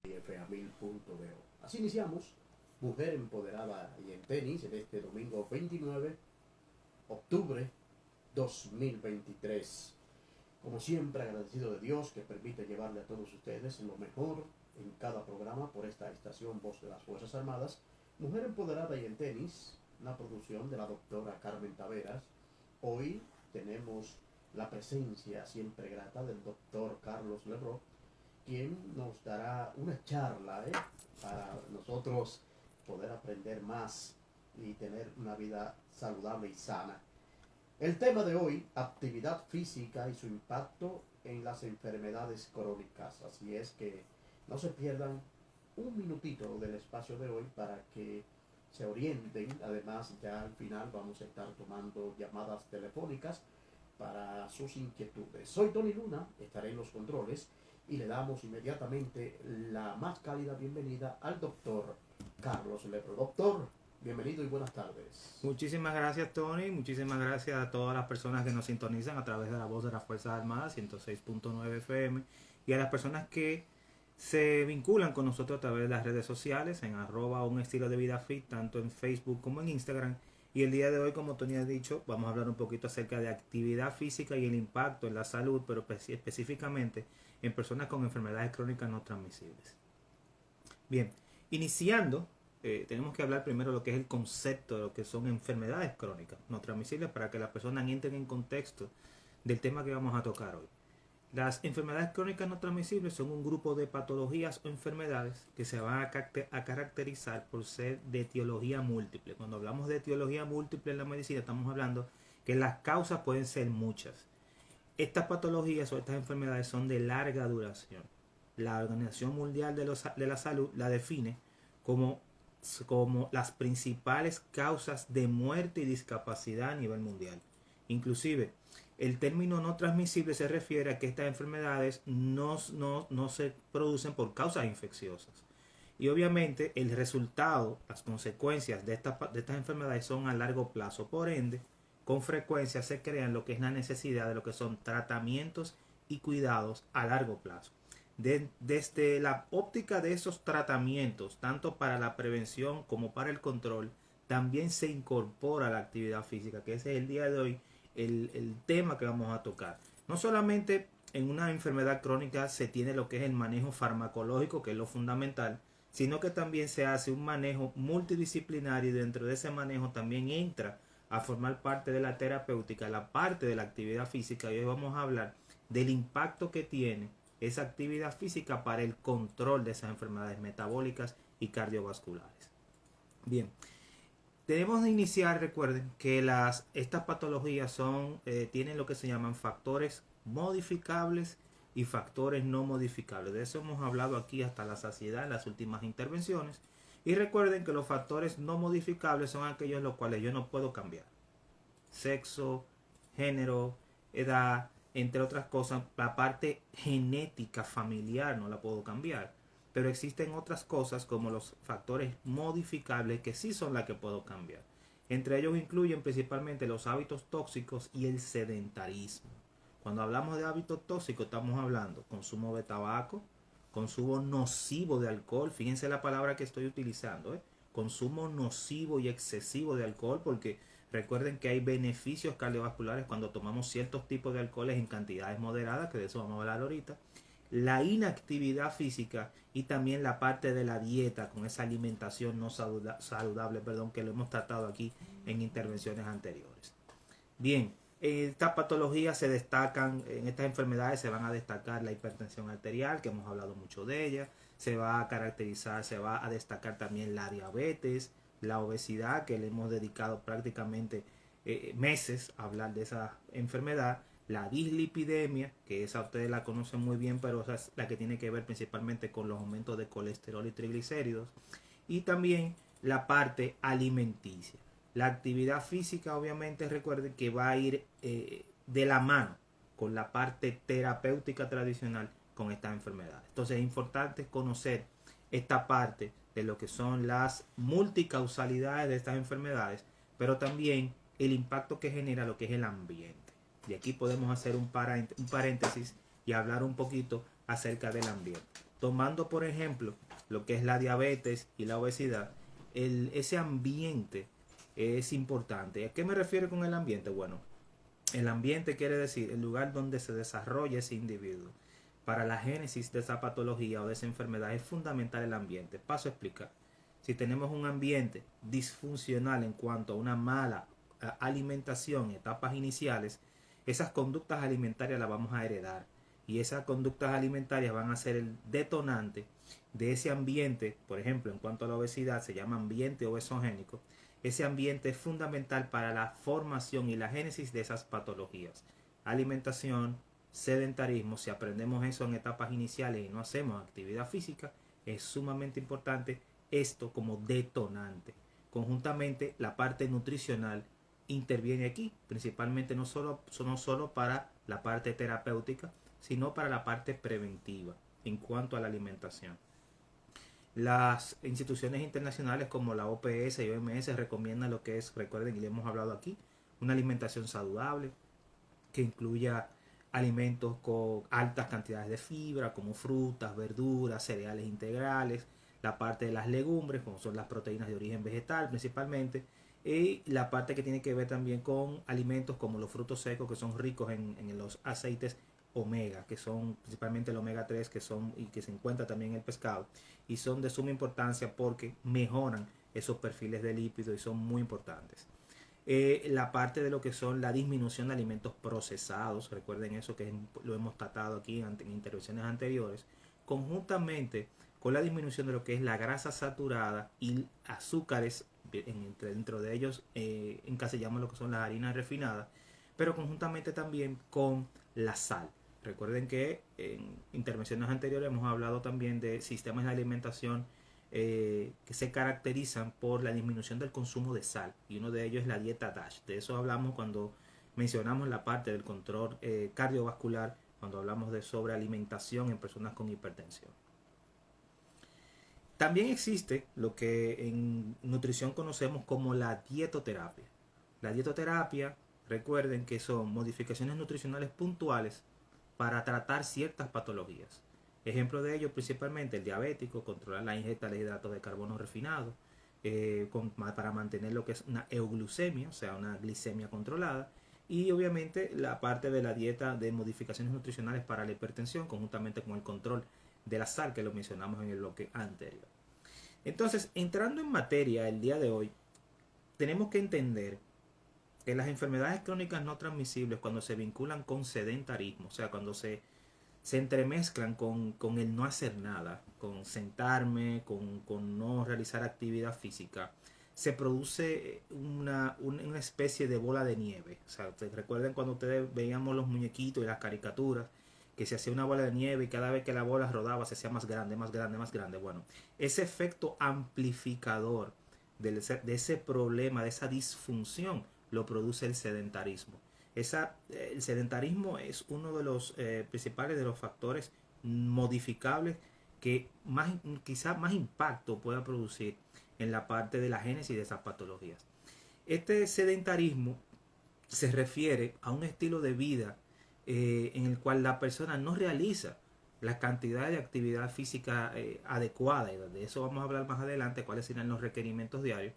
Famil.do. Así iniciamos Mujer Empoderada y en Tenis en este domingo 29 de octubre 2023. Como siempre, agradecido de Dios que permite llevarle a todos ustedes lo mejor en cada programa por esta estación Voz de las Fuerzas Armadas. Mujer Empoderada y en Tenis, una producción de la doctora Carmen Taveras. Hoy tenemos la presencia siempre grata del doctor Carlos Lebron, quien nos dará una charla para nosotros poder aprender más y tener una vida saludable y sana. El tema de hoy, actividad física y su impacto en las enfermedades crónicas. Así es que no se pierdan un minutito del espacio de hoy para que se orienten. Además, ya al final vamos a estar tomando llamadas telefónicas para sus inquietudes. Soy Tony Luna, estaré en los controles y le damos inmediatamente la más cálida bienvenida al doctor Carlos Lebron. Doctor, bienvenido y buenas tardes. Muchísimas gracias, Tony. Muchísimas gracias a todas las personas que nos sintonizan a través de la Voz de las Fuerzas Armadas 106.9 FM y a las personas que se vinculan con nosotros a través de las redes sociales en @unestilodevidafit, tanto en Facebook como en Instagram. Y el día de hoy, como Tony ha dicho, vamos a hablar un poquito acerca de actividad física y el impacto en la salud, pero específicamente en personas con enfermedades crónicas no transmisibles. Bien, iniciando, tenemos que hablar primero de lo que es el concepto de lo que son enfermedades crónicas no transmisibles para que las personas entren en contexto del tema que vamos a tocar hoy. Las enfermedades crónicas no transmisibles son un grupo de patologías o enfermedades que se van a caracterizar por ser de etiología múltiple. Cuando hablamos de etiología múltiple en la medicina estamos hablando que las causas pueden ser muchas. Estas patologías o estas enfermedades son de larga duración. La Organización Mundial de la Salud la define como las principales causas de muerte y discapacidad a nivel mundial. Inclusive, el término no transmisible se refiere a que estas enfermedades no se producen por causas infecciosas. Y obviamente el resultado, las consecuencias de estas enfermedades son a largo plazo. Por ende, con frecuencia se crean lo que es la necesidad de lo que son tratamientos y cuidados a largo plazo. Desde la óptica de esos tratamientos, tanto para la prevención como para el control, también se incorpora la actividad física, que ese es el día de hoy el tema que vamos a tocar. No solamente en una enfermedad crónica se tiene lo que es el manejo farmacológico, que es lo fundamental, sino que también se hace un manejo multidisciplinario y dentro de ese manejo también entra a formar parte de la terapéutica, la parte de la actividad física. Y hoy vamos a hablar del impacto que tiene esa actividad física para el control de esas enfermedades metabólicas y cardiovasculares. Bien, debemos de iniciar, recuerden que estas patologías tienen lo que se llaman factores modificables y factores no modificables. De eso hemos hablado aquí hasta la saciedad en las últimas intervenciones. Y recuerden que los factores no modificables son aquellos los cuales yo no puedo cambiar. Sexo, género, edad, entre otras cosas. La parte genética familiar no la puedo cambiar. Pero existen otras cosas como los factores modificables que sí son las que puedo cambiar. Entre ellos incluyen principalmente los hábitos tóxicos y el sedentarismo. Cuando hablamos de hábitos tóxicos estamos hablando consumo de tabaco, consumo nocivo de alcohol. Fíjense la palabra que estoy utilizando, consumo nocivo y excesivo de alcohol, porque recuerden que hay beneficios cardiovasculares cuando tomamos ciertos tipos de alcoholes en cantidades moderadas, que de eso vamos a hablar ahorita. La inactividad física y también la parte de la dieta con esa alimentación no saludable, que lo hemos tratado aquí en intervenciones anteriores. Bien, estas patologías se destacan, en estas enfermedades se van a destacar la hipertensión arterial, que hemos hablado mucho de ella, se va a caracterizar, se va a destacar también la diabetes, la obesidad, que le hemos dedicado prácticamente meses a hablar de esa enfermedad, la dislipidemia, que esa ustedes la conocen muy bien, pero esa es la que tiene que ver principalmente con los aumentos de colesterol y triglicéridos, y también la parte alimenticia. La actividad física, obviamente, recuerden que va a ir de la mano con la parte terapéutica tradicional con estas enfermedades. Entonces es importante conocer esta parte de lo que son las multicausalidades de estas enfermedades, pero también el impacto que genera lo que es el ambiente. Y aquí podemos hacer un paréntesis y hablar un poquito acerca del ambiente. tomando por ejemplo lo que es la diabetes y la obesidad, ese ambiente es importante. ¿A qué me refiero con el ambiente? Bueno, el ambiente quiere decir el lugar donde se desarrolla ese individuo. Para la génesis de esa patología o de esa enfermedad es fundamental el ambiente. Paso a explicar. Si tenemos un ambiente disfuncional en cuanto a una mala alimentación en etapas iniciales, esas conductas alimentarias las vamos a heredar. Y esas conductas alimentarias van a ser el detonante de ese ambiente. Por ejemplo, en cuanto a la obesidad, se llama ambiente obesogénico. Ese ambiente es fundamental para la formación y la génesis de esas patologías. Alimentación, sedentarismo, si aprendemos eso en etapas iniciales y no hacemos actividad física, es sumamente importante esto como detonante. Conjuntamente, la parte nutricional interviene aquí, principalmente no solo para la parte terapéutica, sino para la parte preventiva en cuanto a la alimentación. Las instituciones internacionales como la OPS y OMS recomiendan lo que es, recuerden y le hemos hablado aquí, una alimentación saludable que incluya alimentos con altas cantidades de fibra como frutas, verduras, cereales integrales, la parte de las legumbres como son las proteínas de origen vegetal principalmente, y la parte que tiene que ver también con alimentos como los frutos secos que son ricos en los aceites omega, que son principalmente el omega 3 que son y que se encuentra también en el pescado y son de suma importancia porque mejoran esos perfiles de lípidos y son muy importantes. La parte de lo que son la disminución de alimentos procesados, recuerden eso que lo hemos tratado aquí en intervenciones anteriores, conjuntamente con la disminución de lo que es la grasa saturada y azúcares, dentro de ellos encasillamos lo que son las harinas refinadas, pero conjuntamente también con la sal. Recuerden que en intervenciones anteriores hemos hablado también de sistemas de alimentación que se caracterizan por la disminución del consumo de sal, y uno de ellos es la dieta DASH. De eso hablamos cuando mencionamos la parte del control cardiovascular, cuando hablamos de sobrealimentación en personas con hipertensión. También existe lo que en nutrición conocemos como la dietoterapia. La dietoterapia, recuerden que son modificaciones nutricionales puntuales para tratar ciertas patologías. Ejemplo de ello principalmente el diabético, controlar la ingesta de hidratos de carbono refinado, para mantener lo que es una euglucemia, o sea, una glicemia controlada, y obviamente la parte de la dieta de modificaciones nutricionales para la hipertensión, conjuntamente con el control de la sal que lo mencionamos en el bloque anterior. Entonces, entrando en materia el día de hoy, tenemos que entender que las enfermedades crónicas no transmisibles, cuando se vinculan con sedentarismo, o sea, cuando se entremezclan con el no hacer nada, con sentarme, con no realizar actividad física, se produce una especie de bola de nieve. O sea, recuerden cuando ustedes veíamos los muñequitos y las caricaturas, que se hacía una bola de nieve y cada vez que la bola rodaba se hacía más grande, más grande, más grande. Bueno, ese efecto amplificador de ese problema, de esa disfunción, lo produce el sedentarismo. El sedentarismo es uno de los principales de los factores modificables que quizá más impacto pueda producir en la parte de la génesis de esas patologías. Este sedentarismo se refiere a un estilo de vida en el cual la persona no realiza la cantidad de actividad física adecuada, y de eso vamos a hablar más adelante, cuáles serán los requerimientos diarios,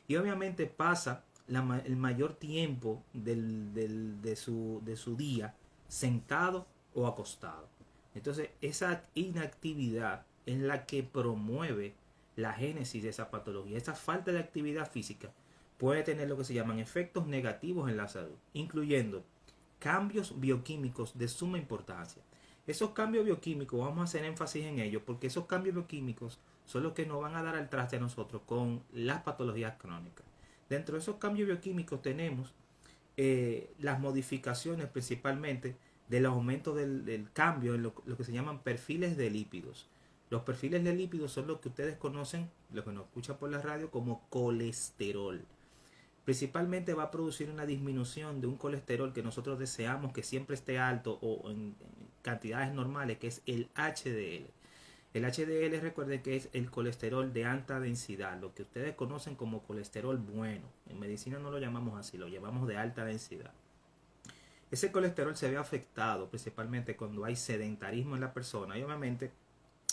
y obviamente pasa el mayor tiempo de su día sentado o acostado. Entonces esa inactividad es la que promueve la génesis de esa patología. Esa falta de actividad física puede tener lo que se llaman efectos negativos en la salud, incluyendo cambios bioquímicos de suma importancia. Esos cambios bioquímicos, vamos a hacer énfasis en ellos, porque esos cambios bioquímicos son los que nos van a dar al traste a nosotros con las patologías crónicas. Dentro de esos cambios bioquímicos tenemos las modificaciones principalmente del aumento del cambio en lo que se llaman perfiles de lípidos. Los perfiles de lípidos son lo que ustedes conocen, los que nos escuchan por la radio, como colesterol. Principalmente va a producir una disminución de un colesterol que nosotros deseamos que siempre esté alto o en cantidades normales, que es el HDL. El HDL, recuerden que es el colesterol de alta densidad, lo que ustedes conocen como colesterol bueno. En medicina no lo llamamos así, lo llamamos de alta densidad. Ese colesterol se ve afectado principalmente cuando hay sedentarismo en la persona, y obviamente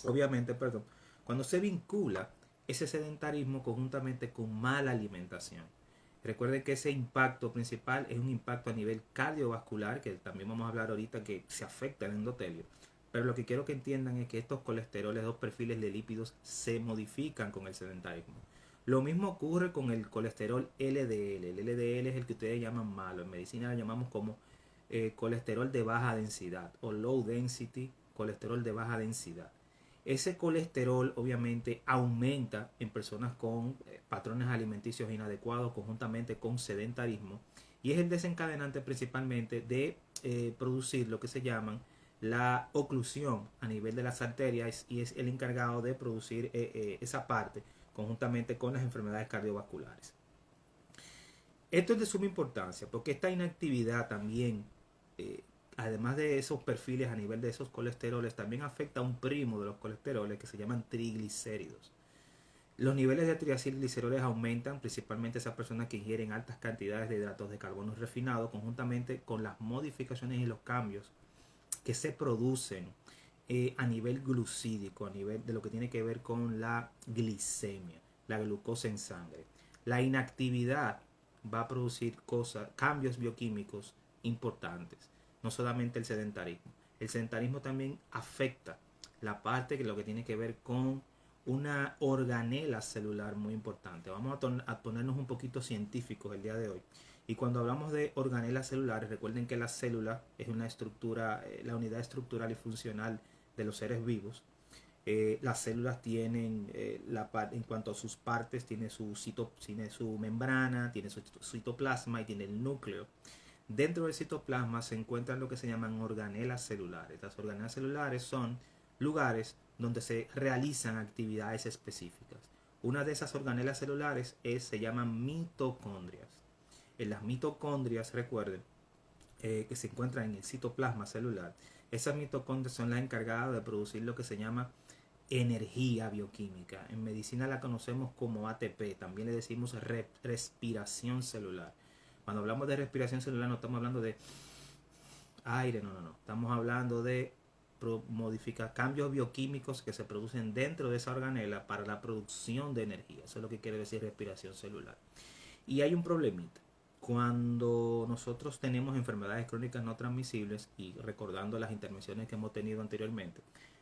obviamente, perdón, cuando se vincula ese sedentarismo conjuntamente con mala alimentación. Recuerden que ese impacto principal es un impacto a nivel cardiovascular, que también vamos a hablar ahorita, que se afecta el endotelio. Pero lo que quiero que entiendan es que estos colesteroles, dos perfiles de lípidos, se modifican con el sedentarismo. Lo mismo ocurre con el colesterol LDL. El LDL es el que ustedes llaman malo. En medicina lo llamamos como colesterol de baja densidad o low density, colesterol de baja densidad. Ese colesterol obviamente aumenta en personas con patrones alimenticios inadecuados conjuntamente con sedentarismo y es el desencadenante principalmente de producir lo que se llaman la oclusión a nivel de las arterias y es el encargado de producir esa parte conjuntamente con las enfermedades cardiovasculares. Esto es de suma importancia porque esta inactividad también, además de esos perfiles a nivel de esos colesteroles, también afecta a un primo de los colesteroles que se llaman triglicéridos. Los niveles de triglicéridos aumentan, principalmente esas personas que ingieren altas cantidades de hidratos de carbono refinados, conjuntamente con las modificaciones y los cambios que se producen a nivel glucídico, a nivel de lo que tiene que ver con la glicemia, la glucosa en sangre. La inactividad va a producir cambios bioquímicos importantes, no solamente el sedentarismo. El sedentarismo también afecta la parte que lo que tiene que ver con una organela celular muy importante. Vamos a ponernos un poquito científicos el día de hoy. Y cuando hablamos de organelas celulares, recuerden que la célula es una estructura, la unidad estructural y funcional de los seres vivos. Las células tienen, en cuanto a sus partes, tiene su membrana, tiene su citoplasma y tiene el núcleo. Dentro del citoplasma se encuentran lo que se llaman organelas celulares. Las organelas celulares son lugares donde se realizan actividades específicas. Una de esas organelas celulares se llaman mitocondrias. En las mitocondrias, recuerden, que se encuentran en el citoplasma celular, esas mitocondrias son las encargadas de producir lo que se llama energía bioquímica. En medicina la conocemos como ATP, también le decimos respiración celular. Cuando hablamos de respiración celular no estamos hablando de aire, no. Estamos hablando de modificar cambios bioquímicos que se producen dentro de esa organela para la producción de energía. Eso es lo que quiere decir respiración celular. Y hay un problemita. Cuando nosotros tenemos enfermedades crónicas no transmisibles, y recordando las intervenciones que hemos tenido anteriormente,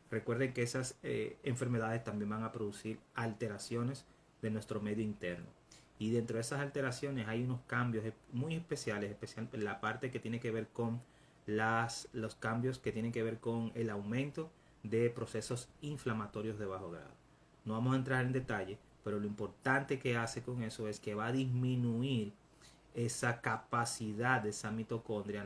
recuerden que esas enfermedades también van a producir alteraciones de nuestro medio interno. Y dentro de esas alteraciones hay unos cambios muy especiales, especialmente la parte que tiene que ver con los cambios que tienen que ver con el aumento de procesos inflamatorios de bajo grado. No vamos a entrar en detalle, pero lo importante que hace con eso es que va a disminuir esa capacidad de esa mitocondria,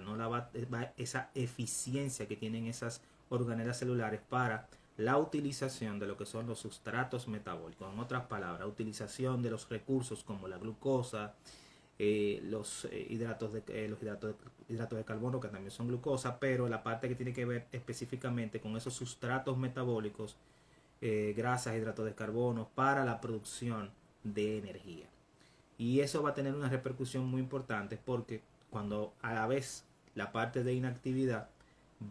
esa eficiencia que tienen esas organelas celulares para la utilización de lo que son los sustratos metabólicos. En otras palabras, utilización de los recursos como la glucosa, los hidratos de carbono, que también son glucosa, pero la parte que tiene que ver específicamente con esos sustratos metabólicos, grasas, hidratos de carbono, para la producción de energía. Y eso va a tener una repercusión muy importante porque cuando a la vez la parte de inactividad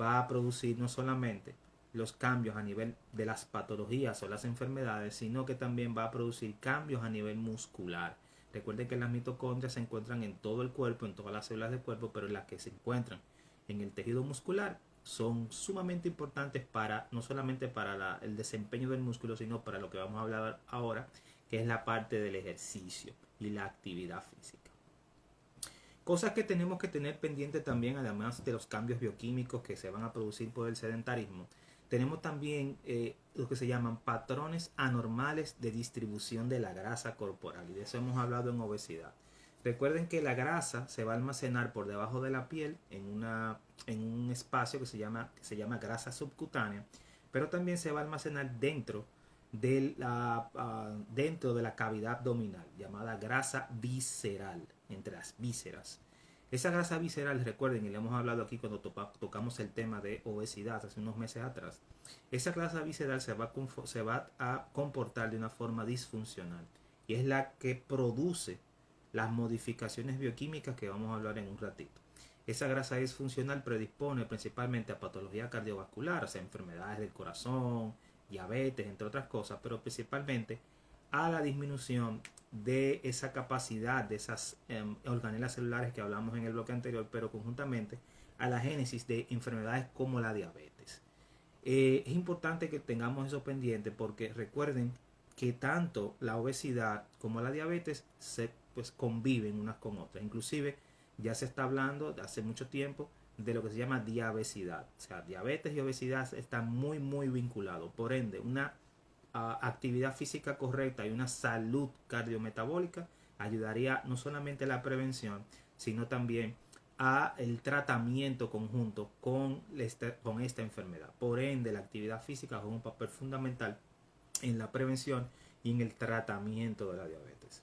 va a producir no solamente los cambios a nivel de las patologías o las enfermedades, sino que también va a producir cambios a nivel muscular. Recuerden que las mitocondrias se encuentran en todo el cuerpo, en todas las células del cuerpo, pero las que se encuentran en el tejido muscular son sumamente importantes no solamente para el desempeño del músculo, sino para lo que vamos a hablar ahora, que es la parte del ejercicio y la actividad física. Cosas que tenemos que tener pendiente también, además de los cambios bioquímicos que se van a producir por el sedentarismo, tenemos también lo que se llaman patrones anormales de distribución de la grasa corporal, y de eso hemos hablado en obesidad. Recuerden que la grasa se va a almacenar por debajo de la piel en un espacio que se llama grasa subcutánea, pero también se va a almacenar dentro de la cavidad abdominal, llamada grasa visceral, entre las vísceras. Esa grasa visceral, recuerden, y le hemos hablado aquí cuando tocamos el tema de obesidad hace unos meses atrás, esa grasa visceral se va a comportar de una forma disfuncional y es la que produce las modificaciones bioquímicas que vamos a hablar en un ratito. Esa grasa disfuncional predispone principalmente a patología cardiovascular, o sea, enfermedades del corazón, diabetes, entre otras cosas, pero principalmente a la disminución de esa capacidad de esas organelas celulares que hablamos en el bloque anterior, pero conjuntamente a la génesis de enfermedades como la diabetes. Es importante que tengamos eso pendiente porque recuerden que tanto la obesidad como la diabetes pues conviven unas con otras. Inclusive ya se está hablando de hace mucho tiempo de lo que se llama diabesidad. O sea, diabetes y obesidad están muy vinculados. Por ende, una actividad física correcta y una salud cardiometabólica ayudaría no solamente a la prevención, sino también a el tratamiento conjunto con esta enfermedad. Por ende, la actividad física juega un papel fundamental en la prevención y en el tratamiento de la diabetes.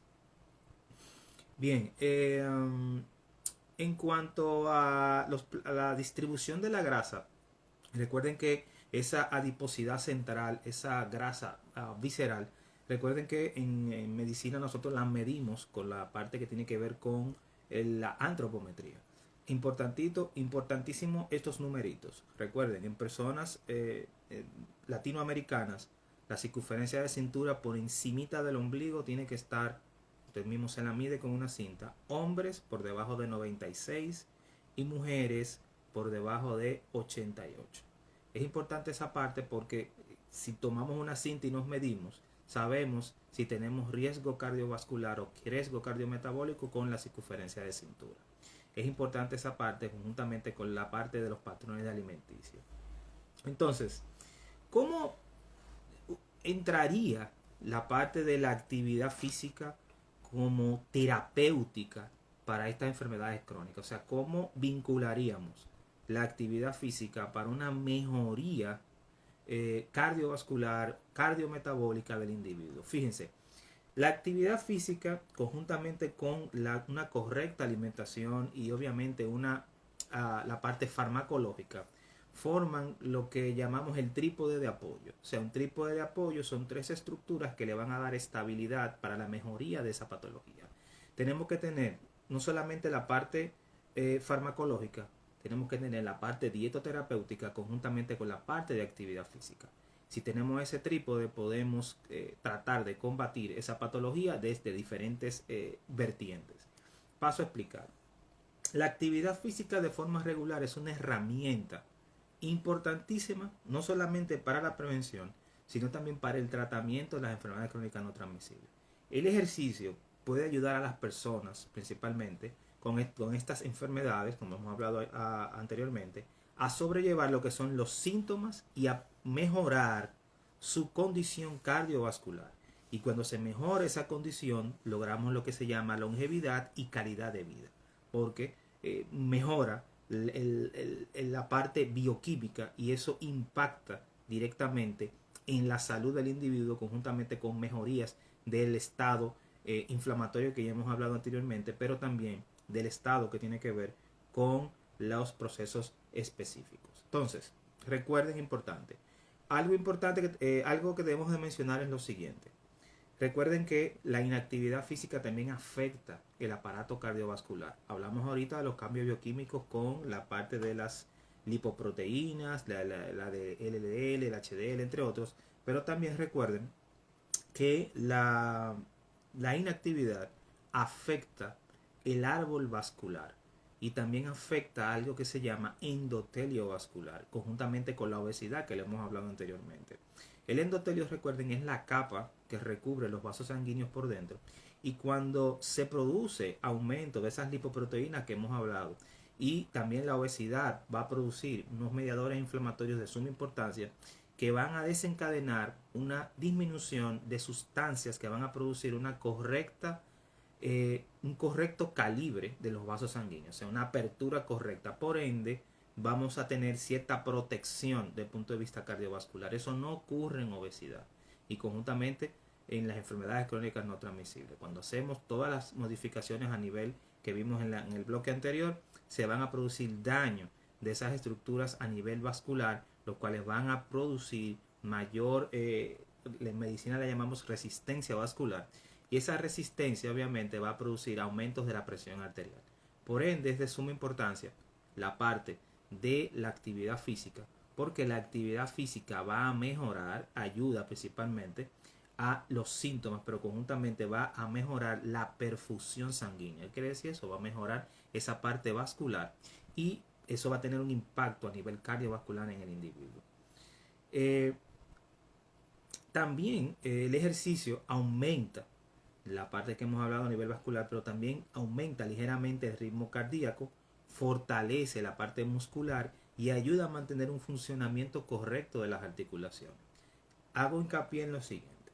Bien, en cuanto a la distribución de la grasa, recuerden que esa adiposidad central, esa grasa visceral, recuerden que en medicina nosotros la medimos con la parte que tiene que ver con la antropometría. Importantísimo estos numeritos. Recuerden, en personas latinoamericanas, la circunferencia de cintura por encimita del ombligo tiene que estar, usted mismo se la mide con una cinta, hombres por debajo de 96 y mujeres por debajo de 88. Es importante esa parte porque si tomamos una cinta y nos medimos, sabemos si tenemos riesgo cardiovascular o riesgo cardiometabólico con la circunferencia de cintura. Es importante esa parte conjuntamente con la parte de los patrones de alimenticio. Entonces, ¿cómo entraría la parte de la actividad física como terapéutica para estas enfermedades crónicas? O sea, ¿cómo vincularíamos la actividad física para una mejoría cardiovascular, cardiometabólica del individuo? Fíjense, la actividad física conjuntamente con una correcta alimentación y obviamente la parte farmacológica forman lo que llamamos el trípode de apoyo. O sea, un trípode de apoyo son tres estructuras que le van a dar estabilidad para la mejoría de esa patología. Tenemos que tener no solamente la parte farmacológica, tenemos que tener la parte dietoterapéutica conjuntamente con la parte de actividad física. Si tenemos ese trípode, podemos tratar de combatir esa patología desde diferentes vertientes. Paso a explicar. La actividad física de forma regular es una herramienta importantísima, no solamente para la prevención, sino también para el tratamiento de las enfermedades crónicas no transmisibles. El ejercicio puede ayudar a las personas, principalmente con estas enfermedades, como hemos hablado anteriormente, a sobrellevar lo que son los síntomas y a mejorar su condición cardiovascular. Y cuando se mejora esa condición, logramos lo que se llama longevidad y calidad de vida, porque mejora la parte bioquímica y eso impacta directamente en la salud del individuo conjuntamente con mejorías del estado inflamatorio que ya hemos hablado anteriormente, pero también del estado que tiene que ver con los procesos específicos. Entonces, recuerden algo que debemos de mencionar es lo siguiente. Recuerden que la inactividad física también afecta el aparato cardiovascular. Hablamos ahorita de los cambios bioquímicos con la parte de las lipoproteínas, la de LDL, el HDL, entre otros. Pero también recuerden que la inactividad afecta el árbol vascular y también afecta algo que se llama endotelio vascular, conjuntamente con la obesidad que le hemos hablado anteriormente. El endotelio, recuerden, es la capa que recubre los vasos sanguíneos por dentro y cuando se produce aumento de esas lipoproteínas que hemos hablado y también la obesidad va a producir unos mediadores inflamatorios de suma importancia que van a desencadenar una disminución de sustancias que van a producir un correcto calibre de los vasos sanguíneos, o sea, una apertura correcta. Por ende, vamos a tener cierta protección desde el punto de vista cardiovascular. Eso no ocurre en obesidad y conjuntamente en las enfermedades crónicas no transmisibles. Cuando hacemos todas las modificaciones a nivel que vimos en el bloque anterior, se van a producir daño de esas estructuras a nivel vascular, los cuales van a producir mayor, en medicina le llamamos resistencia vascular, y esa resistencia obviamente va a producir aumentos de la presión arterial. Por ende, es de suma importancia la parte de la actividad física porque la actividad física va a mejorar, ayuda principalmente a los síntomas, pero conjuntamente va a mejorar la perfusión sanguínea. ¿Qué quiere decir eso? Va a mejorar esa parte vascular y eso va a tener un impacto a nivel cardiovascular en el individuo. También el ejercicio aumenta la parte que hemos hablado a nivel vascular, pero también aumenta ligeramente el ritmo cardíaco, fortalece la parte muscular y ayuda a mantener un funcionamiento correcto de las articulaciones. Hago hincapié en lo siguiente.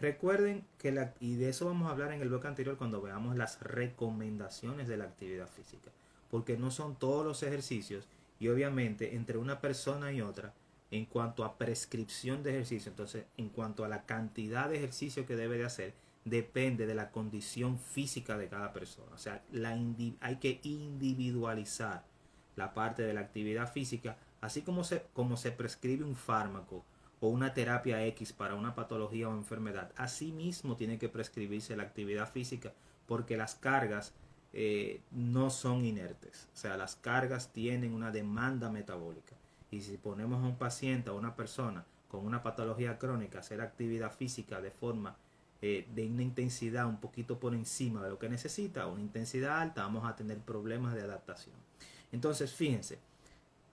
Recuerden que y de eso vamos a hablar en el bloque anterior cuando veamos las recomendaciones de la actividad física, porque no son todos los ejercicios y obviamente entre una persona y otra en cuanto a prescripción de ejercicio, entonces en cuanto a la cantidad de ejercicio que debe de hacer, depende de la condición física de cada persona. O sea, hay que individualizar la parte de la actividad física, así como se prescribe un fármaco o una terapia X para una patología o enfermedad. Asimismo tiene que prescribirse la actividad física porque las cargas no son inertes. O sea, las cargas tienen una demanda metabólica. Y si ponemos a un paciente o a una persona con una patología crónica a hacer actividad física de forma de una intensidad un poquito por encima de lo que necesita, una intensidad alta, vamos a tener problemas de adaptación. Entonces, fíjense,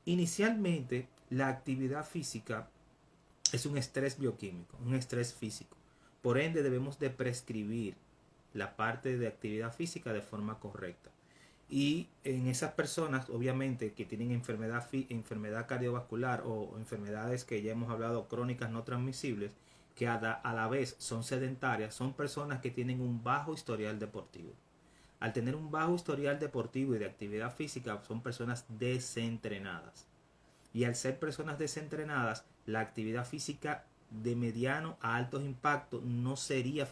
inicialmente la actividad física es un estrés bioquímico, un estrés físico. Por ende, debemos de prescribir la parte de actividad física de forma correcta. Y en esas personas, obviamente, que tienen enfermedad cardiovascular o enfermedades que ya hemos hablado, crónicas no transmisibles, que a la vez son sedentarias, son personas que tienen un bajo historial deportivo. Al tener un bajo historial deportivo y de actividad física, son personas desentrenadas. Y al ser personas desentrenadas, la actividad física de mediano a altos impactos no sería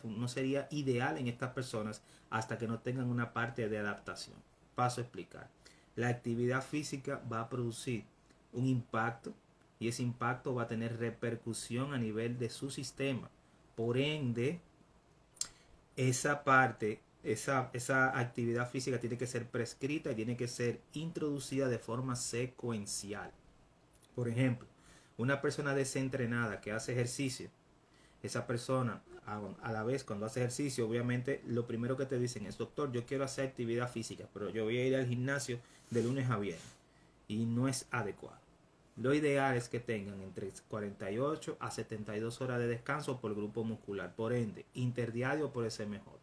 ideal en estas personas hasta que no tengan una parte de adaptación. Paso a explicar. La actividad física va a producir un impacto y ese impacto va a tener repercusión a nivel de su sistema. Por ende, esa actividad física tiene que ser prescrita y tiene que ser introducida de forma secuencial. Por ejemplo, una persona desentrenada que hace ejercicio, esa persona a la vez cuando hace ejercicio, obviamente lo primero que te dicen es: doctor, yo quiero hacer actividad física, pero yo voy a ir al gimnasio de lunes a viernes, y no es adecuado. Lo ideal es que tengan entre 48 a 72 horas de descanso por grupo muscular. Por ende, interdiario puede ser mejor.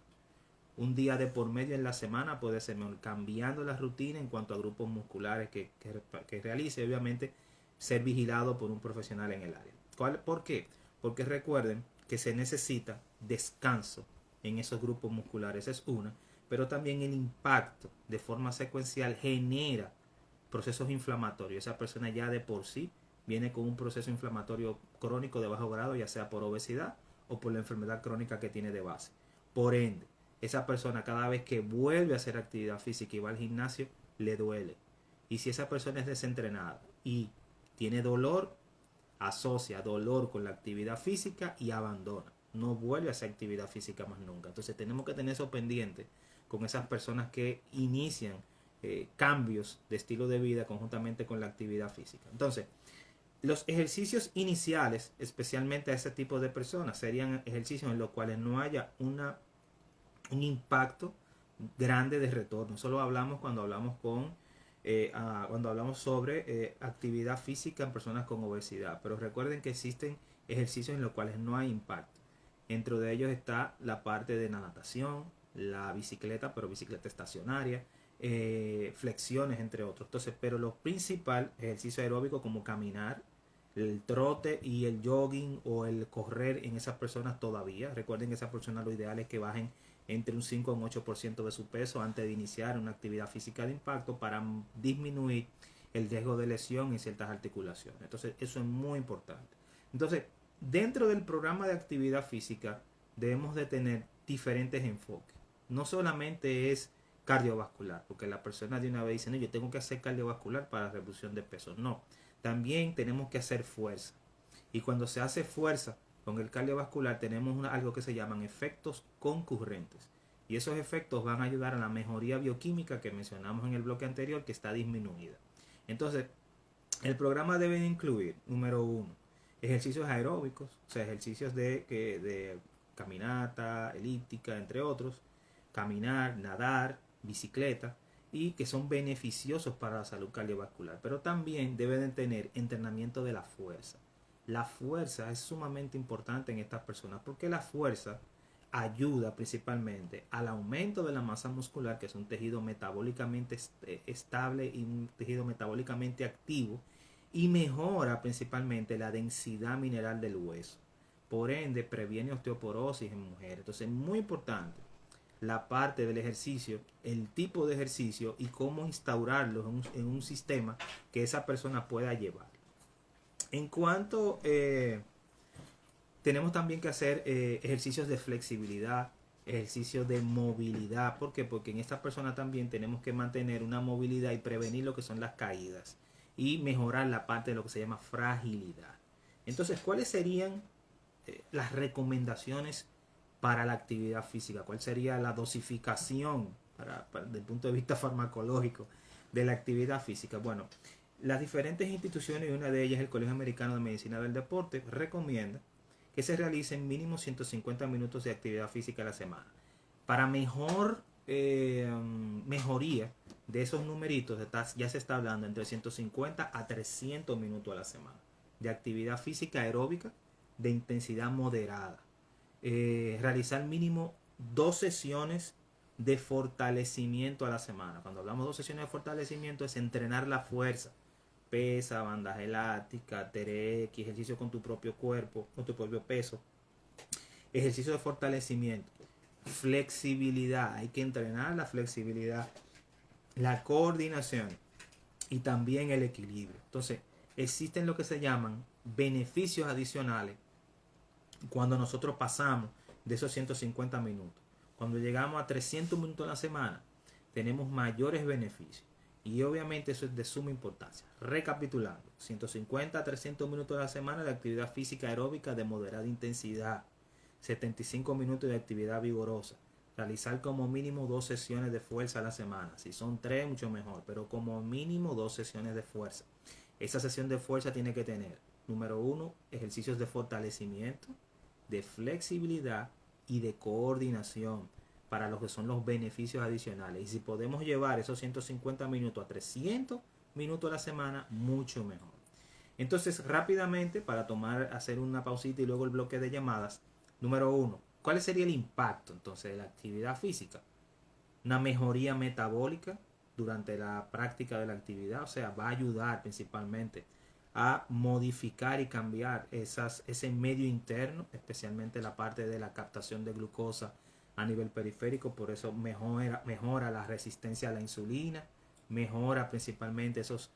Un día de por medio en la semana puede ser mejor, cambiando la rutina en cuanto a grupos musculares que realice. Obviamente, ser vigilado por un profesional en el área. ¿Por qué? Porque recuerden que se necesita descanso en esos grupos musculares, es una, pero también el impacto de forma secuencial genera procesos inflamatorios. Esa persona ya de por sí viene con un proceso inflamatorio crónico de bajo grado, ya sea por obesidad o por la enfermedad crónica que tiene de base. Por ende, esa persona cada vez que vuelve a hacer actividad física y va al gimnasio, le duele. Y si esa persona es desentrenada y tiene dolor, asocia dolor con la actividad física y abandona. No vuelve a hacer actividad física más nunca. Entonces tenemos que tener eso pendiente con esas personas que inician cambios de estilo de vida conjuntamente con la actividad física. Entonces, los ejercicios iniciales, especialmente a ese tipo de personas, serían ejercicios en los cuales no haya un impacto grande de retorno. Solo hablamos cuando hablamos sobre actividad física en personas con obesidad. Pero recuerden que existen ejercicios en los cuales no hay impacto. Dentro de ellos está la parte de la natación, la bicicleta, pero bicicleta estacionaria, flexiones, entre otros. Entonces, pero lo principal, ejercicio aeróbico como caminar, el trote y el jogging o el correr en esas personas todavía. Recuerden que esas personas lo ideal es que bajen entre un 5 y un 8% de su peso antes de iniciar una actividad física de impacto para disminuir el riesgo de lesión en ciertas articulaciones. Entonces, eso es muy importante. Entonces, dentro del programa de actividad física debemos de tener diferentes enfoques. No solamente es cardiovascular, porque la persona de una vez dice: no, yo tengo que hacer cardiovascular para reducción de peso. No, también tenemos que hacer fuerza. Y cuando se hace fuerza con el cardiovascular tenemos algo que se llaman efectos concurrentes. Y esos efectos van a ayudar a la mejoría bioquímica que mencionamos en el bloque anterior, que está disminuida. Entonces, El programa debe incluir, número 1, ejercicios aeróbicos, o sea, ejercicios de caminata, elíptica, entre otros, caminar, nadar, bicicleta, y que son beneficiosos para la salud cardiovascular. Pero también deben tener entrenamiento de la fuerza. La fuerza es sumamente importante en estas personas porque la fuerza ayuda principalmente al aumento de la masa muscular, que es un tejido metabólicamente estable y un tejido metabólicamente activo, y mejora principalmente la densidad mineral del hueso. Por ende, previene osteoporosis en mujeres. Entonces, es muy importante la parte del ejercicio, el tipo de ejercicio y cómo instaurarlo en un sistema que esa persona pueda llevar. En cuanto tenemos también que hacer ejercicios de flexibilidad, ejercicios de movilidad. ¿Por qué? Porque en esta persona también tenemos que mantener una movilidad y prevenir lo que son las caídas y mejorar la parte de lo que se llama fragilidad. Entonces, ¿cuáles serían las recomendaciones para la actividad física? ¿Cuál sería la dosificación desde el punto de vista farmacológico de la actividad física? Bueno, las diferentes instituciones, y una de ellas el Colegio Americano de Medicina del Deporte, recomienda que se realicen mínimo 150 minutos de actividad física a la semana. Para mejoría de esos numeritos, ya se está hablando entre 150 a 300 minutos a la semana de actividad física aeróbica de intensidad moderada. Realizar mínimo 2 sesiones de fortalecimiento a la semana. Cuando hablamos de 2 sesiones de fortalecimiento es entrenar la fuerza, pesa, bandas elásticas, TRX, ejercicio con tu propio cuerpo, con tu propio peso, ejercicio de fortalecimiento, flexibilidad, hay que entrenar la flexibilidad, la coordinación y también el equilibrio. Entonces, existen lo que se llaman beneficios adicionales cuando nosotros pasamos de esos 150 minutos. Cuando llegamos a 300 minutos a la semana, tenemos mayores beneficios. Y obviamente eso es de suma importancia. Recapitulando, 150 a 300 minutos a la semana de actividad física aeróbica de moderada intensidad, 75 minutos de actividad vigorosa, realizar como mínimo 2 sesiones de fuerza a la semana. Si son 3, mucho mejor, pero como mínimo 2 sesiones de fuerza. Esa sesión de fuerza tiene que tener, número 1, ejercicios de fortalecimiento, de flexibilidad y de coordinación para lo que son los beneficios adicionales. Y si podemos llevar esos 150 minutos a 300 minutos a la semana, mucho mejor. Entonces, rápidamente, para hacer una pausita y luego el bloque de llamadas, número 1, ¿cuál sería el impacto entonces de la actividad física? Una mejoría metabólica durante la práctica de la actividad, o sea, va a ayudar principalmente a modificar y cambiar ese medio interno, especialmente la parte de la captación de glucosa a nivel periférico. Por eso mejora la resistencia a la insulina, mejora principalmente esos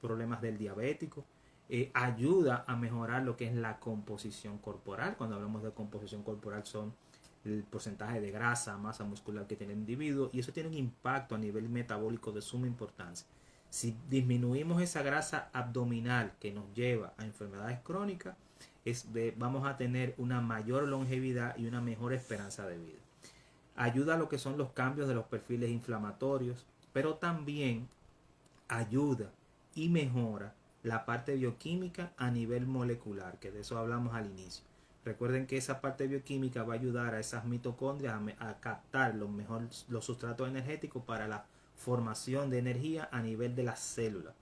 problemas del diabético, ayuda a mejorar lo que es la composición corporal. Cuando hablamos de composición corporal son el porcentaje de grasa, masa muscular que tiene el individuo, y eso tiene un impacto a nivel metabólico de suma importancia. Si disminuimos esa grasa abdominal que nos lleva a enfermedades crónicas, vamos a tener una mayor longevidad y una mejor esperanza de vida. Ayuda a lo que son los cambios de los perfiles inflamatorios, pero también ayuda y mejora la parte bioquímica a nivel molecular, que de eso hablamos al inicio. Recuerden que esa parte bioquímica va a ayudar a esas mitocondrias a captar los sustratos energéticos para la formación de energía a nivel de las células.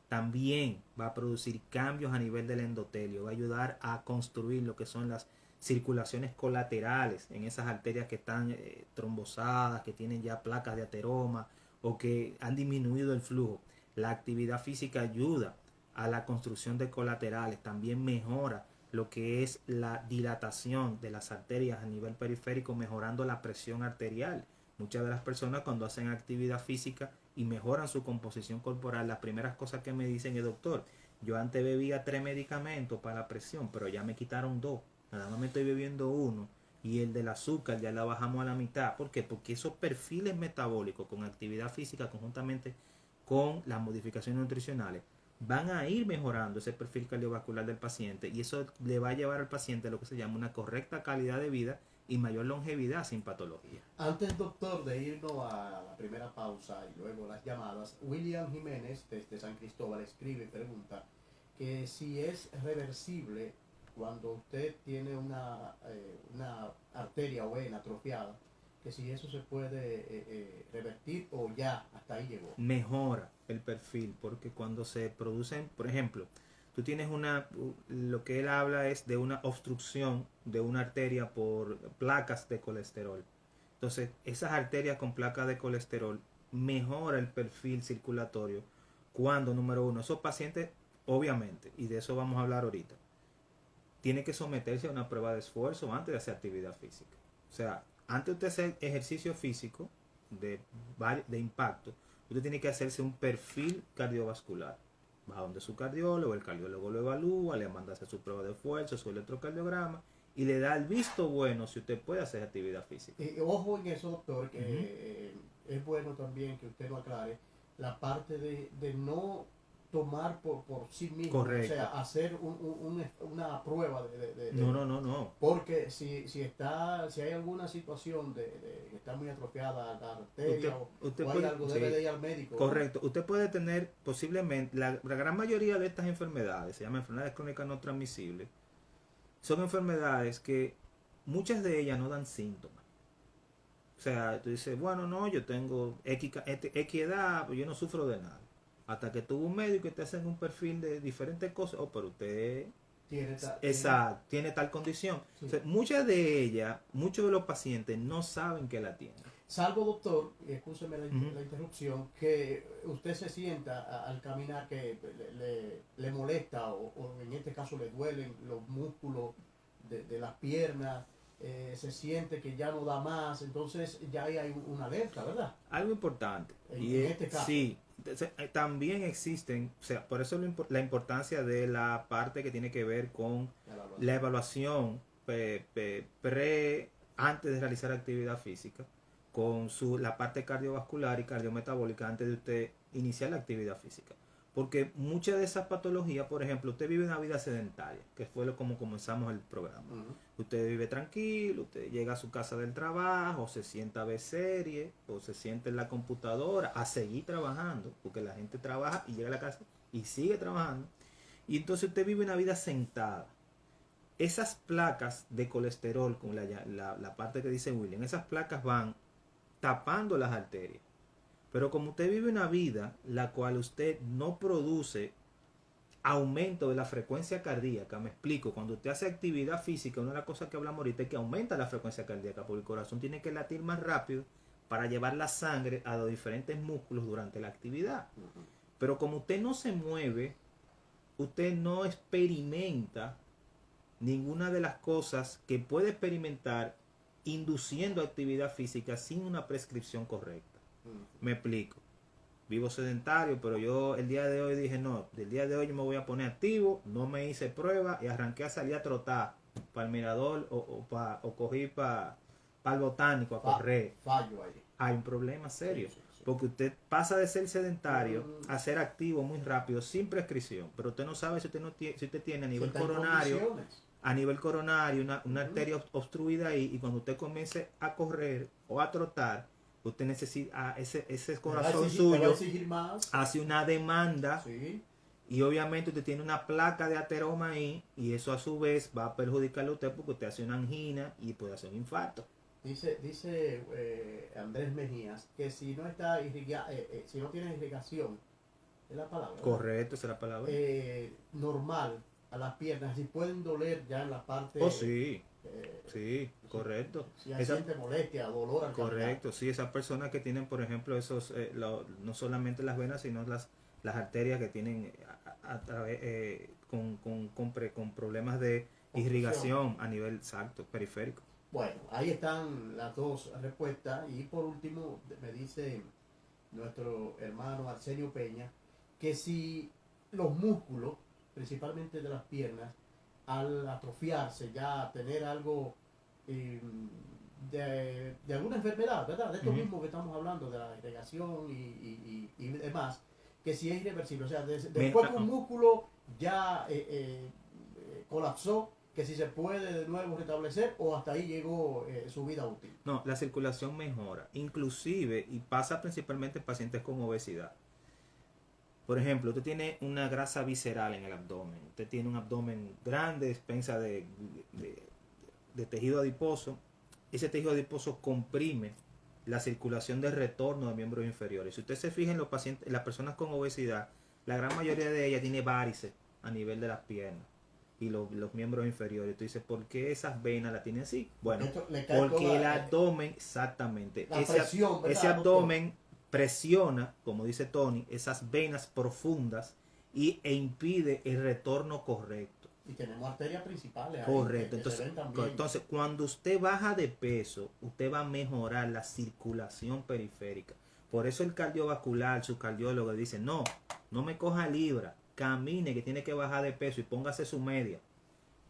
También va a producir cambios a nivel del endotelio, va a ayudar a construir lo que son las circulaciones colaterales en esas arterias que están trombosadas, que tienen ya placas de ateroma o que han disminuido el flujo. La actividad física ayuda a la construcción de colaterales, también mejora lo que es la dilatación de las arterias a nivel periférico, mejorando la presión arterial. Muchas de las personas cuando hacen actividad física y mejoran su composición corporal, las primeras cosas que me dicen es: doctor, yo antes bebía 3 medicamentos para la presión, pero ya me quitaron 2, nada más me estoy bebiendo 1, y el del azúcar ya la bajamos a la mitad. ¿Por qué? Porque esos perfiles metabólicos con actividad física conjuntamente con las modificaciones nutricionales van a ir mejorando ese perfil cardiovascular del paciente, y eso le va a llevar al paciente a lo que se llama una correcta calidad de vida y mayor longevidad sin patología. Antes, doctor, de irnos a la primera pausa y luego las llamadas, William Jiménez desde San Cristóbal escribe y pregunta que si es reversible cuando usted tiene una arteria o vena atrofiada, que si eso se puede revertir o ya hasta ahí llegó. Mejora el perfil, porque cuando se producen, por ejemplo, tú tienes lo que él habla es de una obstrucción de una arteria por placas de colesterol. Entonces, esas arterias con placas de colesterol mejora el perfil circulatorio cuando, número uno, esos pacientes, obviamente, y de eso vamos a hablar ahorita, tiene que someterse a una prueba de esfuerzo antes de hacer actividad física. O sea, antes de usted hacer ejercicio físico de impacto, usted tiene que hacerse un perfil cardiovascular. Va donde su cardiólogo, el cardiólogo lo evalúa, le manda a hacer su prueba de esfuerzo, su electrocardiograma y le da el visto bueno si usted puede hacer actividad física. Ojo en eso, doctor, que es bueno también que usted lo aclare, la parte de no tomar por sí mismo. Correcto. O sea, hacer una prueba de No. Porque si hay alguna situación de que está muy atrofiada la arteria usted o hay puede, algo, debe de ir al médico. Correcto. Usted puede tener posiblemente, la gran mayoría de estas enfermedades, se llaman enfermedades crónicas no transmisibles, son enfermedades que muchas de ellas no dan síntomas. O sea, tú dices, bueno, no, yo tengo X edad, yo no sufro de nada. Hasta que tuvo un médico y te hacen un perfil de diferentes cosas, pero usted tiene tal condición. Sí. O sea, muchas de ellas, muchos de los pacientes no saben que la tienen. Salvo, doctor, escúcheme la interrupción, que usted se sienta al caminar que le molesta o en este caso le duelen los músculos de las piernas, se siente que ya no da más, entonces ya hay una alerta, ¿verdad? Algo importante. En este caso. Sí, también existen, o sea, por eso la importancia de la parte que tiene que ver con la evaluación antes de realizar actividad física, con la parte cardiovascular y cardiometabólica antes de usted iniciar la actividad física. Porque muchas de esas patologías, por ejemplo, usted vive una vida sedentaria, que fue como comenzamos el programa. Usted vive tranquilo, usted llega a su casa del trabajo, se sienta a ver series, o se sienta en la computadora a seguir trabajando, porque la gente trabaja y llega a la casa y sigue trabajando. Y entonces usted vive una vida sentada. Esas placas de colesterol, con la parte que dice William, esas placas van tapando las arterias. Pero como usted vive una vida la cual usted no produce aumento de la frecuencia cardíaca, me explico, cuando usted hace actividad física, una de las cosas que hablamos ahorita es que aumenta la frecuencia cardíaca, porque el corazón tiene que latir más rápido para llevar la sangre a los diferentes músculos durante la actividad. Pero como usted no se mueve, usted no experimenta ninguna de las cosas que puede experimentar induciendo actividad física sin una prescripción correcta. Me explico. Vivo sedentario, pero yo el día de hoy dije, no, del día de hoy yo me voy a poner activo, no me hice prueba y arranqué a salir a trotar para el mirador o cogí para el botánico a correr. Fallo ahí. Hay un problema serio. Sí. Porque usted pasa de ser sedentario a ser activo muy rápido sin prescripción, pero usted no sabe si usted tiene a nivel coronario una arteria obstruida ahí, y cuando usted comience a correr o a trotar, usted necesita ese corazón suyo hace una demanda. Sí. Y obviamente usted tiene una placa de ateroma ahí, y eso a su vez va a perjudicarle a usted porque usted hace una angina y puede hacer un infarto. Dice Andrés Mejías que si no está si no tiene irrigación, es la palabra, ¿verdad? Correcto, esa es la palabra. Normal a las piernas, si pueden doler ya en la parte. Oh, sí. Sí, correcto. Si siente molestia, dolor al caminar. Correcto, sí, esas personas que tienen, por ejemplo, esos no solamente las venas, sino las arterias que tienen con problemas de irrigación a nivel exacto, periférico. Bueno, ahí están las dos respuestas. Y por último, me dice nuestro hermano Arsenio Peña que si los músculos, principalmente de las piernas, al atrofiarse, ya tener algo de alguna enfermedad, ¿verdad? De esto mismo que estamos hablando, de la irrigación y demás, que si es irreversible. O sea, después que un músculo ya colapsó, que si se puede de nuevo restablecer o hasta ahí llegó su vida útil. No, la circulación mejora, inclusive, y pasa principalmente en pacientes con obesidad. Por ejemplo, usted tiene una grasa visceral en el abdomen, usted tiene un abdomen grande, expensa de tejido adiposo, ese tejido adiposo comprime la circulación de retorno de miembros inferiores. Si usted se fija en los pacientes, en las personas con obesidad, la gran mayoría de ellas tiene varices a nivel de las piernas y los miembros inferiores. Tú dices, ¿por qué esas venas las tiene así? Bueno, porque el abdomen, exactamente, ese abdomen presiona, como dice Tony, esas venas profundas e impide el retorno correcto. Y tenemos arterias principales ahí. Correcto. Entonces, cuando usted baja de peso, usted va a mejorar la circulación periférica. Por eso el cardiovascular, su cardiólogo dice, no me coja libra, camine que tiene que bajar de peso y póngase su media.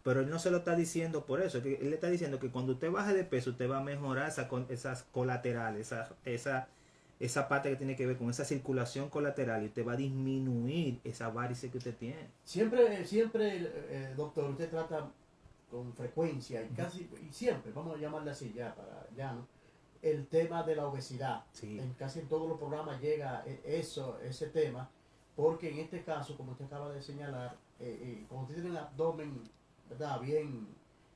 Pero él no se lo está diciendo por eso. Él le está diciendo que cuando usted baje de peso, usted va a mejorar esas colaterales, esa parte que tiene que ver con esa circulación colateral y usted va a disminuir esa varice que usted tiene. Siempre, doctor, usted trata con frecuencia y siempre, vamos a llamarle así ¿no? El tema de la obesidad. Sí. Casi en todos los programas llega ese tema, porque en este caso, como usted acaba de señalar, como usted tiene un abdomen, ¿verdad?, bien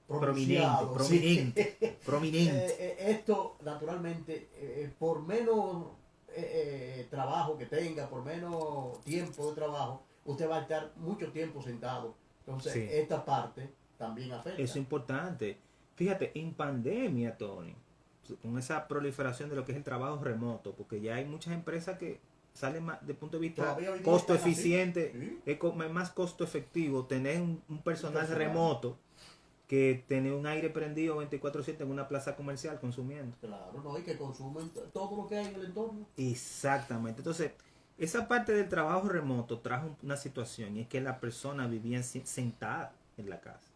prominente. Esto, naturalmente, por menos trabajo que tenga, por menos tiempo de trabajo, usted va a estar mucho tiempo sentado. Entonces, sí, esta parte también afecta. Es importante. Fíjate, en pandemia, Tony, con esa proliferación de lo que es el trabajo remoto, porque ya hay muchas empresas que salen más de punto de vista costo eficiente, ¿sí? Es más costo efectivo tener un personal remoto que tener un aire prendido 24/7 en una plaza comercial consumiendo. Claro, no, y que consumen todo lo que hay en el entorno. Exactamente. Entonces, esa parte del trabajo remoto trajo una situación, y es que la persona vivía sentada en la casa.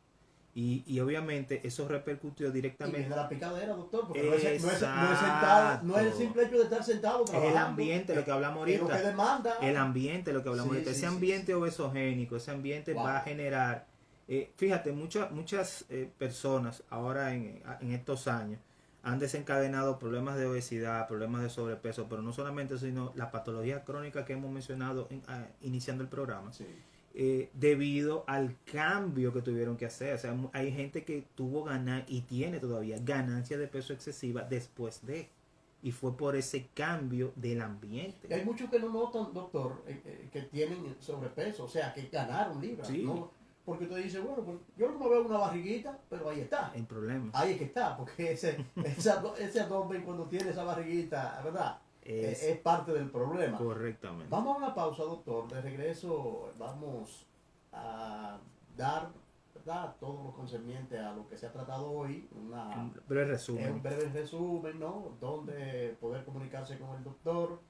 Y obviamente eso repercutió directamente. Y viene la picadera, doctor, porque no es sentado, no es el simple hecho de estar sentado trabajando. Es el ambiente, lo que hablamos ahorita. Es lo que demanda. El ambiente, lo que hablamos ahorita. Ese ambiente obesogénico, ese ambiente va a generar. Fíjate, muchas personas ahora en estos años han desencadenado problemas de obesidad, problemas de sobrepeso, pero no solamente eso, sino las patologías crónicas que hemos mencionado iniciando el programa. Sí. Debido al cambio que tuvieron que hacer. O sea, hay gente que tuvo y tiene todavía ganancia de peso excesiva después de, y fue por ese cambio del ambiente. Y hay muchos que no notan, doctor, que tienen sobrepeso, o sea, que ganaron libras, sí, ¿no? Porque usted dice, bueno, pues yo no me veo una barriguita, pero ahí está. El problema. Ahí es que está, porque ese abdomen cuando tiene esa barriguita, ¿verdad? Es parte del problema. Correctamente. Vamos a una pausa, doctor. De regreso vamos a dar, ¿verdad?, todo lo concerniente a lo que se ha tratado hoy. Un breve resumen, ¿no? Donde poder comunicarse con el doctor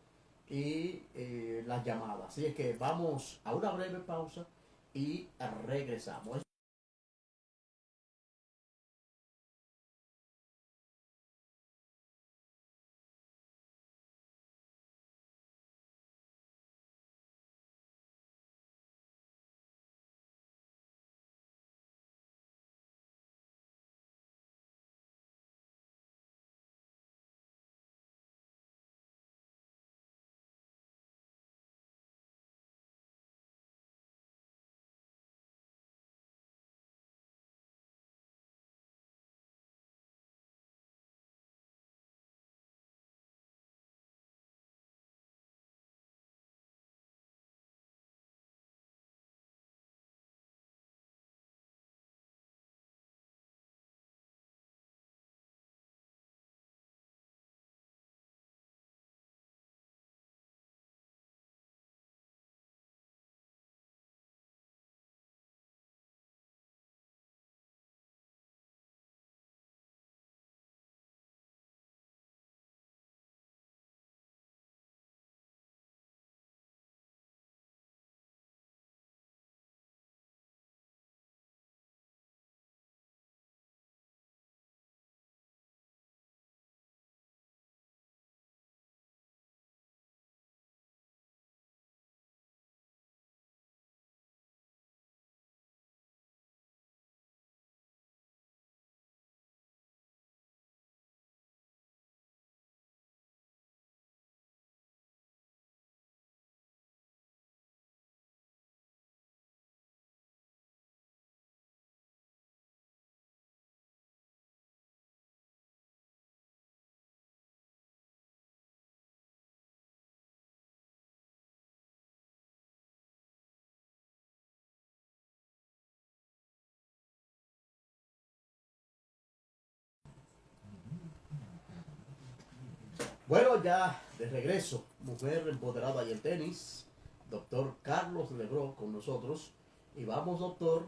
y las llamadas. Así es que vamos a una breve pausa y regresamos. Bueno, ya de regreso, mujer empoderada y el tenis, doctor Carlos Lebró con nosotros. Y vamos, doctor,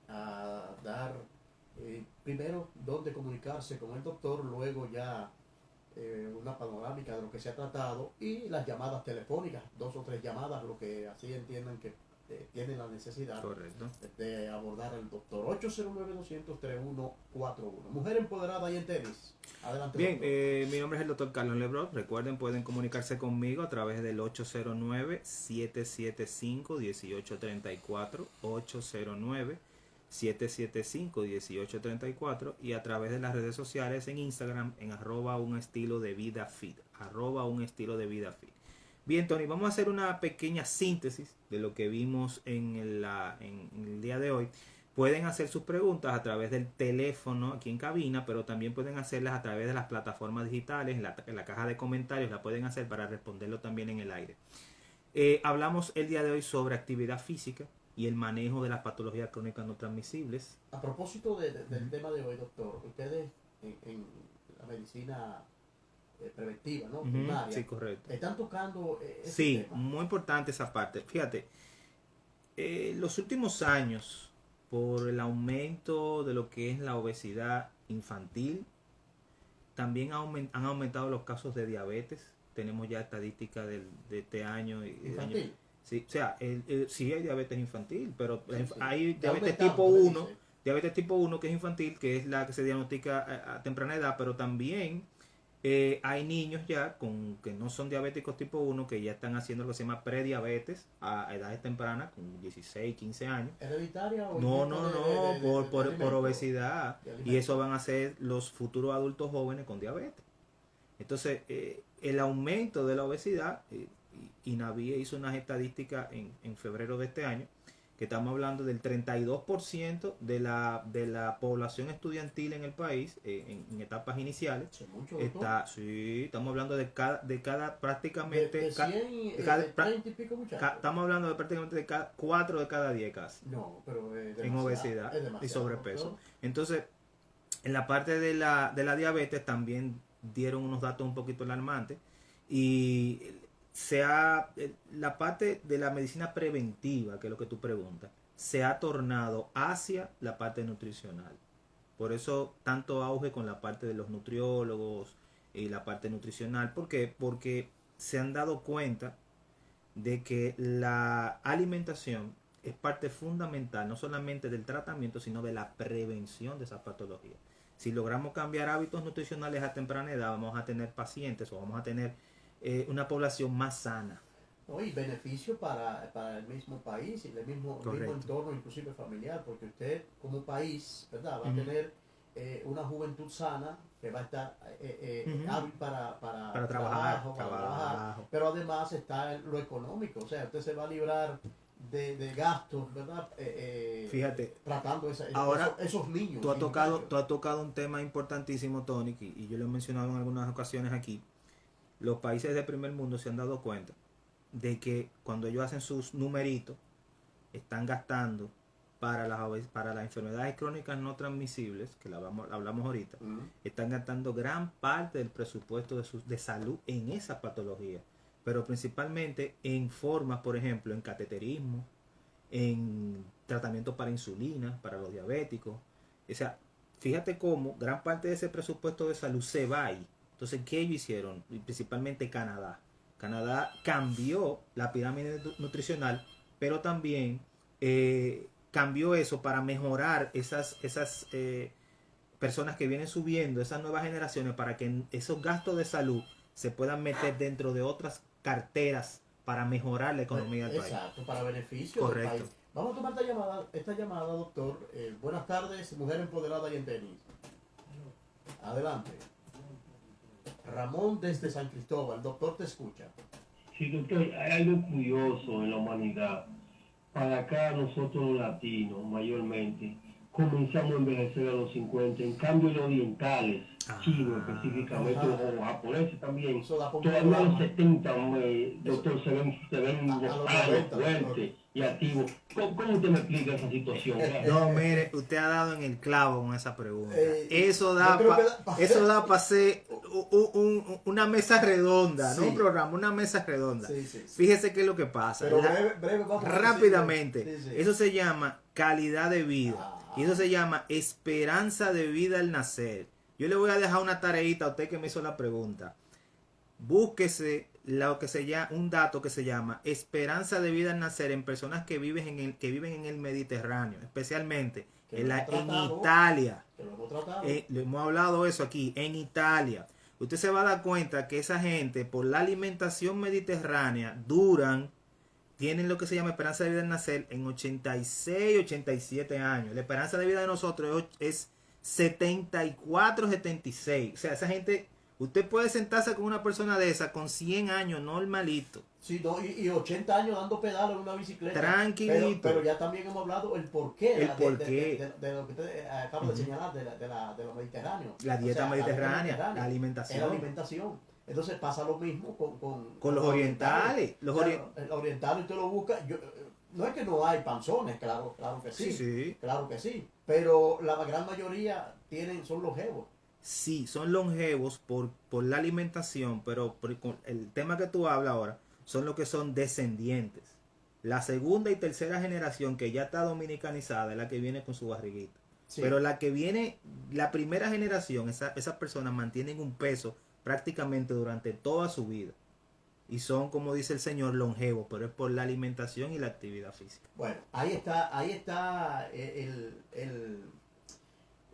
a dar primero dónde comunicarse con el doctor, luego ya una panorámica de lo que se ha tratado y las llamadas telefónicas, 2 o 3 llamadas, lo que así entiendan que tienen la necesidad. Correcto. De abordar al doctor. 809-200-3141. Mujer empoderada y en tenis. Adelante. Bien, mi nombre es el doctor Carlos Lebrón. Recuerden, pueden comunicarse conmigo a través del 809-775-1834, 809-775-1834 y a través de las redes sociales en Instagram en @unestilodevidafit, @unestilodevidafit. Bien, Tony, vamos a hacer una pequeña síntesis de lo que vimos en el día de hoy. Pueden hacer sus preguntas a través del teléfono aquí en cabina, pero también pueden hacerlas a través de las plataformas digitales, en la caja de comentarios la pueden hacer para responderlo también en el aire. Hablamos el día de hoy sobre actividad física y el manejo de las patologías crónicas no transmisibles. A propósito del tema de hoy, doctor, ustedes en la medicina preventiva, ¿no? Primaria, sí, correcto. ¿están tocando sí, tema? Muy importante esa parte. Fíjate, los últimos años, por el aumento de lo que es la obesidad infantil, también han aumentado los casos de diabetes. Tenemos ya estadísticas de este año. ¿Infantil? Sí, o sea, sí hay diabetes infantil, pero Sí. hay diabetes aumentando, tipo 1, dice. diabetes tipo 1 que es infantil, que es la que se diagnostica a temprana edad, pero también hay niños ya que no son diabéticos tipo 1 que ya están haciendo lo que se llama prediabetes a edades tempranas, con 16, 15 años. ¿Hereditaria o No, por alimento? obesidad. Y eso van a ser los futuros adultos jóvenes con diabetes. Entonces, el aumento de la obesidad, INAVIE hizo unas estadísticas en febrero de este año, que estamos hablando del 32% de la población estudiantil en el país, en etapas iniciales. Sí, mucho, Sí, estamos hablando de cada prácticamente... de 100, 30 y pico muchachos. Estamos hablando de prácticamente de 4 de cada 10 casi. No, pero en obesidad y sobrepeso. ¿No? Entonces, en la parte de la diabetes también dieron unos datos un poquito alarmantes y la parte de la medicina preventiva, que es lo que tú preguntas, se ha tornado hacia la parte nutricional. Por eso tanto auge con la parte de los nutriólogos y la parte nutricional. ¿Por qué? Porque se han dado cuenta de que la alimentación es parte fundamental, no solamente del tratamiento, sino de la prevención de esas patologías. Si logramos cambiar hábitos nutricionales a temprana edad, vamos a tener pacientes o vamos a tener una población más sana. No, y beneficio para el mismo país y el mismo entorno, inclusive familiar, porque usted como país, ¿verdad?, va a tener una juventud sana que va a estar hábil para trabajar, pero además está lo económico, o sea, usted se va a librar de gastos, ¿verdad? Fíjate, tratando esos niños. Tú has tocado un tema importantísimo, Tony, y yo lo he mencionado en algunas ocasiones aquí. Los países del primer mundo se han dado cuenta de que cuando ellos hacen sus numeritos, están gastando para las enfermedades crónicas no transmisibles, que hablamos ahorita, están gastando gran parte del presupuesto de salud en esa patología, pero principalmente en formas, por ejemplo, en cateterismo, en tratamiento para insulina, para los diabéticos. O sea, fíjate cómo gran parte de ese presupuesto de salud se va ahí. Entonces, ¿qué ellos hicieron? Y principalmente Canadá. Canadá cambió la pirámide nutricional, pero también cambió eso para mejorar esas personas que vienen subiendo, esas nuevas generaciones, para que esos gastos de salud se puedan meter dentro de otras carteras para mejorar la economía del país. Exacto, para beneficio Correcto. del país. Vamos a tomar esta llamada, doctor. Buenas tardes, mujer empoderada y en tenis. Adelante. Ramón desde San Cristóbal, el doctor te escucha. Sí, doctor, hay algo curioso en la humanidad. Para acá nosotros los latinos, mayormente, comenzamos a envejecer a los 50. En cambio, los orientales, chinos específicamente, o japoneses también, todavía a los 70, doctor, se ven fuertes y activos. ¿Cómo usted me explica esa situación? No, mire, usted ha dado en el clavo con esa pregunta. Eso da para hacer una mesa redonda, Sí. no un programa, una mesa redonda. Sí, sí, sí. Fíjese qué es lo que pasa. Pero breve vamos a Rápidamente, decir, sí. eso se llama calidad de vida. Ah. Y eso se llama esperanza de vida al nacer. Yo le voy a dejar una tareita a usted que me hizo la pregunta. Búsquese un dato que se llama esperanza de vida al nacer en personas que viven en el Mediterráneo, especialmente Que en lo hemos tratado. Italia. Que lo hemos tratado. Lo hemos hablado eso aquí, en Italia. Usted se va a dar cuenta que esa gente, por la alimentación mediterránea, tienen lo que se llama esperanza de vida al nacer en 86, 87 años. La esperanza de vida de nosotros es 74, 76. O sea, esa gente, usted puede sentarse con una persona de esa con 100 años, normalito. Sí, no, y 80 años dando pedal en una bicicleta. Tranquilito. Pero ya también hemos hablado el porqué. El porqué. De lo que usted acaba de señalar, de lo mediterráneo. La dieta mediterránea, la la alimentación. Es la alimentación. Entonces pasa lo mismo con los orientales. El oriental usted lo busca. No es que no hay panzones, claro que sí. Sí. Claro que sí. Pero la gran mayoría son longevos. Sí, son longevos por la alimentación, pero el tema que tú hablas ahora son los que son descendientes. La segunda y tercera generación que ya está dominicanizada es la que viene con su barriguita. Sí. Pero la primera generación, esas personas mantienen un peso prácticamente durante toda su vida. Y son, como dice el señor, longevos, pero es por la alimentación y la actividad física. Bueno, ahí está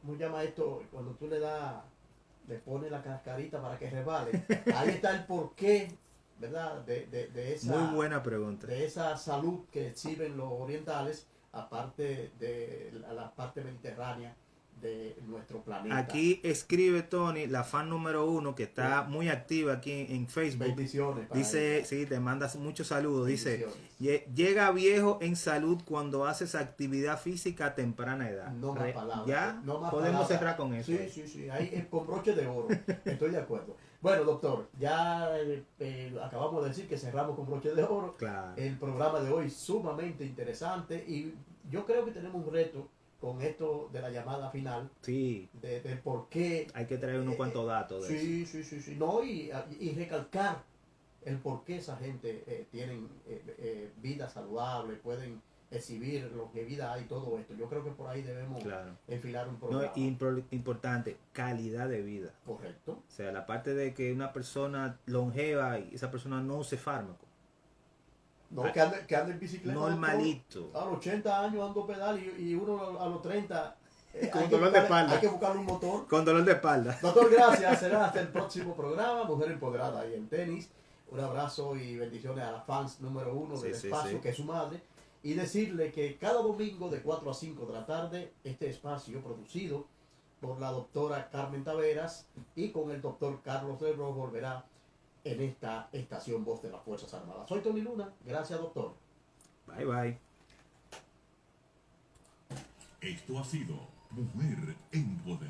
¿cómo se llama esto? Cuando tú le pones la cascarita para que resbale. Ahí está el porqué, ¿verdad? De esa, muy buena pregunta. De esa salud que exhiben los orientales, aparte de la parte mediterránea de nuestro planeta. Aquí escribe Tony, la fan número 1, que está muy activa aquí en Facebook. Bendiciones. Dice, sí, te mandas muchos saludos. Dice, llega viejo en salud cuando haces actividad física a temprana edad. No más palabras. Ya no más podemos palabras. cerrar con eso. Sí. Ahí con broche de oro. Estoy de acuerdo. Bueno, doctor, ya acabamos de decir que cerramos con broche de oro. Claro. El programa de hoy sumamente interesante y yo creo que tenemos un reto con esto de la llamada final. Sí. De por qué. Hay que traer unos cuantos datos de eso. Sí. No, y recalcar el por qué esa gente tienen vida saludable, pueden exhibir longevidad y todo esto. Yo creo que por ahí debemos enfilar un programa. No, importante, calidad de vida. Correcto. O sea, la parte de que una persona longeva y esa persona no use fármaco. No, que ande en bicicleta. Normalito. A los 80 años ando pedal y uno a los 30. Con dolor de espalda. Hay que buscarle un motor. Con dolor de espalda. Doctor, gracias. Será hasta el próximo programa. Mujer Empoderada y en tenis. Un abrazo y bendiciones a la fans número 1 del espacio, que es su madre. Y decirle que cada domingo de 4 a 5 de la tarde, este espacio producido por la doctora Carmen Taveras y con el doctor Carlos Lebro volverá en esta estación Voz de las Fuerzas Armadas. Soy Tony Luna. Gracias, doctor. Bye, bye. Esto ha sido Mujer Empoderada.